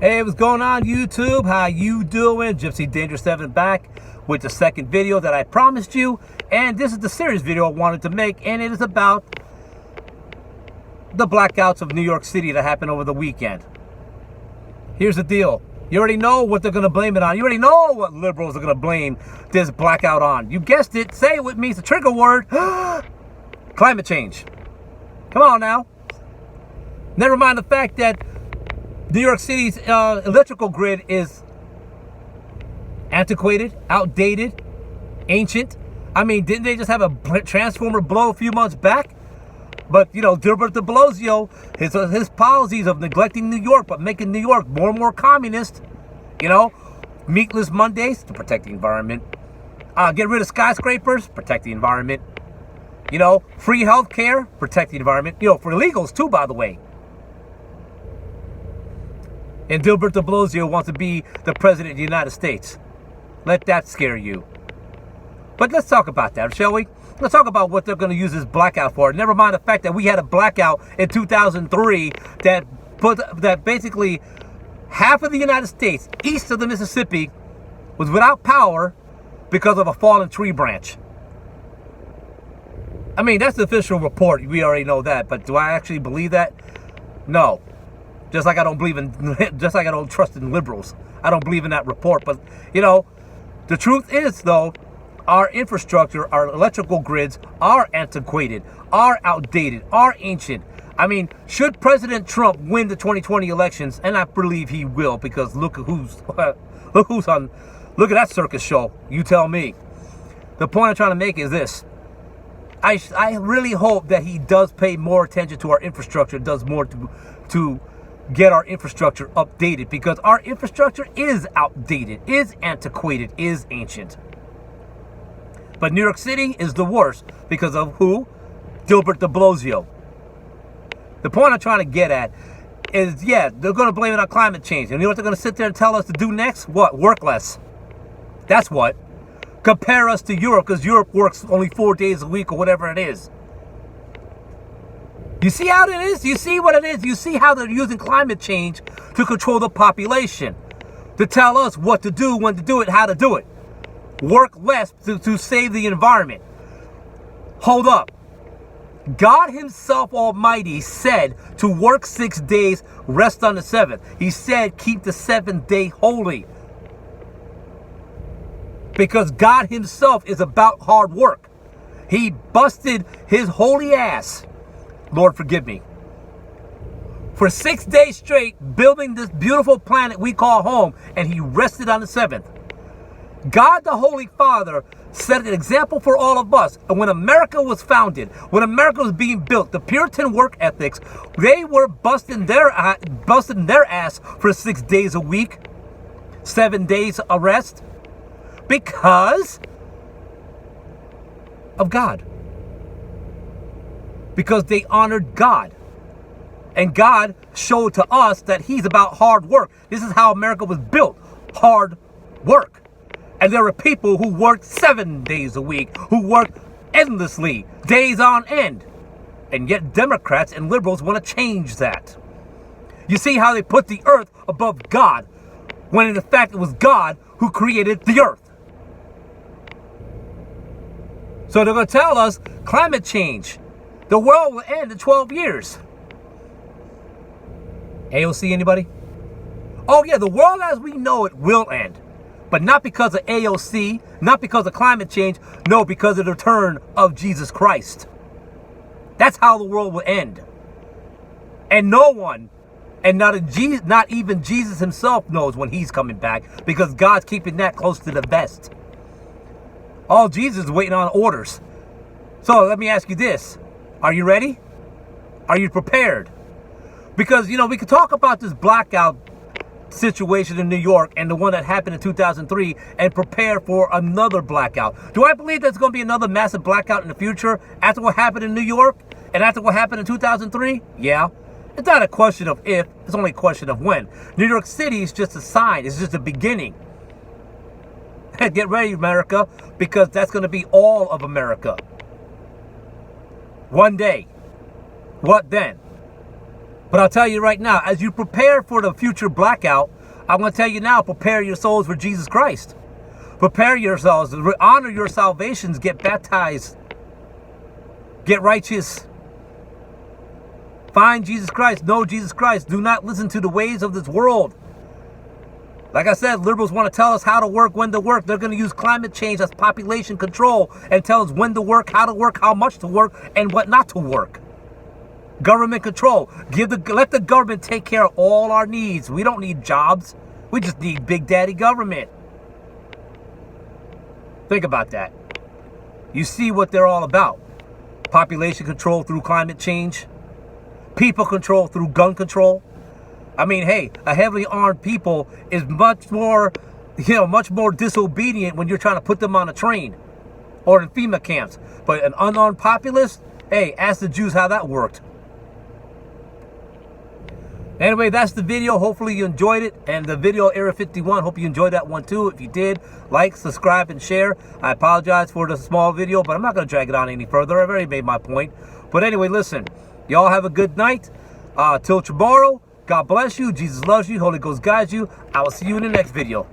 Hey, what's going on, YouTube? How you doing? Gypsy Danger 7 back with the second video that I promised you. And this is the serious video I wanted to make, and it is about the blackouts of New York City that happened over the weekend. Here's the deal. You already know what they're going to blame it on. You already know what liberals are going to blame this blackout on. You guessed it. Say it with me. It's a trigger word. Climate change. Come on now. Never mind the fact that New York City's electrical grid is antiquated, outdated, ancient. I mean, didn't they just have a transformer blow a few months back? But, you know, Gilbert de Blasio, his policies of neglecting New York, but making New York more and more communist, you know, meatless Mondays to protect the environment. Get rid of skyscrapers, protect the environment. You know, free health care, protect the environment. You know, for illegals too, by the way. And Gilbert de Blasio wants to be the president of the United States. Let that scare you. But let's talk about that, shall we? Let's talk about what they're going to use this blackout for. Never mind the fact that we had a blackout in 2003 that basically half of the United States east of the Mississippi was without power because of a fallen tree branch. I mean, that's the official report. We already know that. But do I actually believe that? No. Just like I don't trust in liberals. I don't believe in that report. But, you know, the truth is, though, our infrastructure, our electrical grids are antiquated, are outdated, are ancient. I mean, should President Trump win the 2020 elections, and I believe he will, because look at that circus show. You tell me. The point I'm trying to make is this. I really hope that he does pay more attention to our infrastructure, does more to get our infrastructure updated, because our infrastructure is outdated, is antiquated, is ancient. But New York City is the worst because of who? Gilbert de Blasio. The point I'm trying to get at is, yeah, they're going to blame it on climate change. And you know what they're going to sit there and tell us to do next? What? Work less. That's what. Compare us to Europe, because Europe works only 4 days a week or whatever it is. You see how it is? You see what it is? You see how they're using climate change to control the population, to tell us what to do, when to do it, how to do it. Work less to save the environment. Hold up. God himself almighty said to work 6 days, rest on the seventh. He said keep the seventh day holy. Because God himself is about hard work. He busted his holy ass, Lord forgive me, for 6 days straight building this beautiful planet we call home, and he rested on the seventh. God the Holy Father set an example for all of us. And when America was founded, when America was being built, the Puritan work ethics, they were busting their ass for 6 days a week, 7 days a rest, because of God. Because they honored God. And God showed to us that he's about hard work. This is how America was built. Hard work. And there were people who worked 7 days a week, who worked endlessly, days on end. And yet Democrats and liberals want to change that. You see how they put the earth above God, when in fact it was God who created the earth. So they're going to tell us climate change. The world will end in 12 years. AOC, anybody? Oh yeah, the world as we know it will end. But not because of AOC, not because of climate change, no, because of the return of Jesus Christ. That's how the world will end. And no one, and not even Jesus himself knows when he's coming back, because God's keeping that close to the vest. All Jesus is waiting on orders. So let me ask you this. Are you ready? Are you prepared? Because, you know, we could talk about this blackout situation in New York and the one that happened in 2003 and prepare for another blackout. Do I believe there's going to be another massive blackout in the future after what happened in New York and after what happened in 2003? Yeah. It's not a question of if, it's only a question of when. New York City is just a sign. It's just a beginning. Get ready, America, because that's going to be all of America. One day. What then? But I'll tell you right now, as you prepare for the future blackout, I'm going to tell you now, prepare your souls for Jesus Christ. Prepare yourselves, honor your salvations, get baptized, get righteous. Find Jesus Christ, know Jesus Christ. Do not listen to the ways of this world. Like I said, liberals want to tell us how to work, when to work. They're going to use climate change as population control and tell us when to work, how much to work, and what not to work. Government control. Let the government take care of all our needs. We don't need jobs. We just need Big Daddy government. Think about that. You see what they're all about. Population control through climate change. People control through gun control. I mean, hey, a heavily armed people is much more disobedient when you're trying to put them on a train or in FEMA camps. But an unarmed populace, hey, ask the Jews how that worked. Anyway, that's the video. Hopefully you enjoyed it. And the video, Area 51, hope you enjoyed that one too. If you did, like, subscribe, and share. I apologize for the small video, but I'm not going to drag it on any further. I've already made my point. But anyway, listen, y'all have a good night. Till tomorrow, God bless you. Jesus loves you. Holy Ghost guides you. I will see you in the next video.